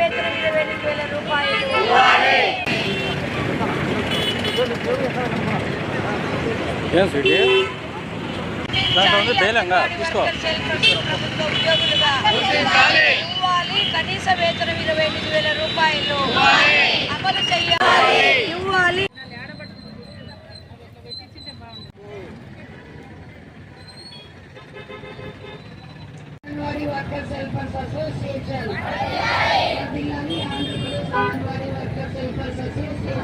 వేతనం 22,000 రూపాయలు. కనీస వేతనం 22,000 రూపాయలు అమలు చేయాలి. ఇవ్వాలి. Anganwadi workers helpers association, anganwadi workers helpers association,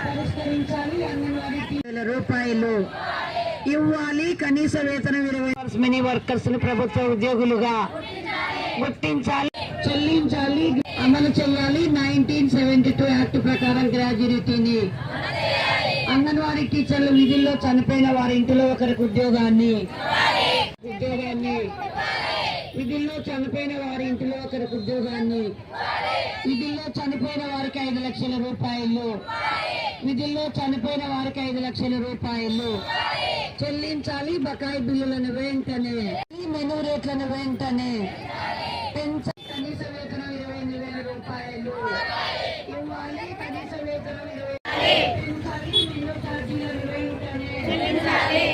పరిష్కరించాలి. అంగన్వాడీ రూపాయలు ఇవ్వాలి. కనీస వేతనం 20 మినీ వర్కర్స్ ను ప్రభుత్వ ఉద్యోగులుగా గుర్తించాలి, చెల్లించాలి, అమలు చేయాలి. 1972 యాక్ట్ ప్రకారం గ్రాడ్యుయేటీని అంగన్వాడీ టీచర్లు విధుల్లో చనిపోయిన వారి ఇంటిలో ఒకరికి ఉద్యోగాన్ని విధుల్లో చనిపోయిన వారి ఇంటిలో ఒకరికి ఉద్యోగాన్ని విధుల్లో చనిపోయిన వారికి 5 లక్షల రూపాయలు విధుల్లో చనిపోయిన వారికి 5 లక్షల రూపాయలు చెల్లించాలి. బకాయి బిల్లులను వెంటనే, మెనూ రేట్లను వెంటనే పెంచాలి. కనీస వేతనం 28,000 రూపాయలు ఇవ్వాలి. కనీస వేతనం 20,000 పెంచాలి. మెనూ ఛార్జీలను వెంటనే చెల్లించాలి.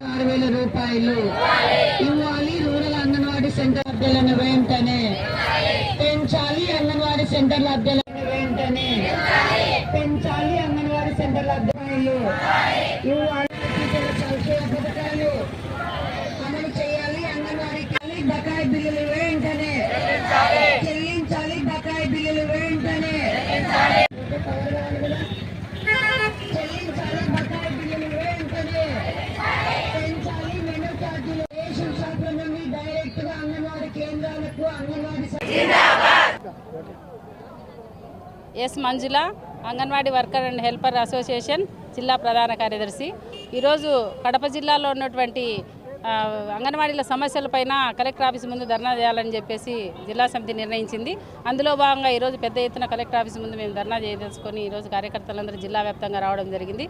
6,000 రూపాయలు ఇవ్వాలి. రూరల్ అంగన్వాడీ సెంటర్ అద్దెలను వెంటనే పెంచాలి. అంగన్వాడీ సెంటర్ల అద్దెలను వెంటనే పెంచాలి. అంగన్వాడీ సెంటర్ల అద్దెలు ఇవ్వాలి. సంక్షేమ పథకాలు అమలు చేయాలి. అంగన్వాడీ బకాయి బిల్లులు వెంటనే చెల్లించాలి. బకాయి బిల్లులు వెంటనే చెల్లించాలి. బకాయి బిల్లులు వెంటనే పెంచాలి. మెనూ ఛార్జీలు రేషన్ షాపుల నుండి డైరెక్ట్ గా అంగన్వాడీ కేంద్రాలకు anganwadi S Manjula, anganwadi worker and helper association జిల్లా ప్రధాన కార్యదర్శి. ఈరోజు కడప జిల్లాలో ఉన్నటువంటి అంగన్వాడీల సమస్యలపైన కలెక్టర్ ఆఫీస్ ముందు ధర్నా చేయాలని చెప్పేసి జిల్లా సమితి నిర్ణయించింది. అందులో భాగంగా ఈరోజు పెద్ద ఎత్తున కలెక్టర్ ఆఫీస్ ముందు మేము ధర్నా చేయదలుచుకొని ఈరోజు కార్యకర్తలందరూ జిల్లా వ్యాప్తంగా రావడం జరిగింది.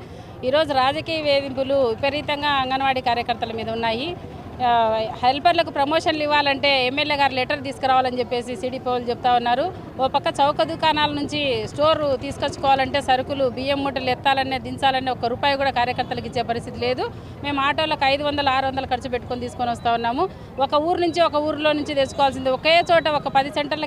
ఈరోజు రాజకీయ వేధింపులు విపరీతంగా అంగన్వాడీ కార్యకర్తల మీద ఉన్నాయి. హెల్పర్లకు ప్రమోషన్లు ఇవ్వాలంటే ఎమ్మెల్యే గారు లెటర్ తీసుకురావాలని చెప్పేసి సిడిపోలు చెప్తా ఉన్నారు. ఓ పక్క చౌక దుకాణాల నుంచి స్టోరు తీసుకొచ్చుకోవాలంటే సరుకులు బియ్యం మూటలు ఎత్తాలనే దించాలనే ఒక్క రూపాయి కూడా కార్యకర్తలకు ఇచ్చే పరిస్థితి లేదు. మేము ఆటోలకు 500, 600 ఖర్చు పెట్టుకొని తీసుకొని వస్తూ ఉన్నాము. ఒక ఊరు నుంచి ఒక ఊరిలో నుంచి తెచ్చుకోవాల్సింది ఒకే చోట ఒక 10 సెంటర్ల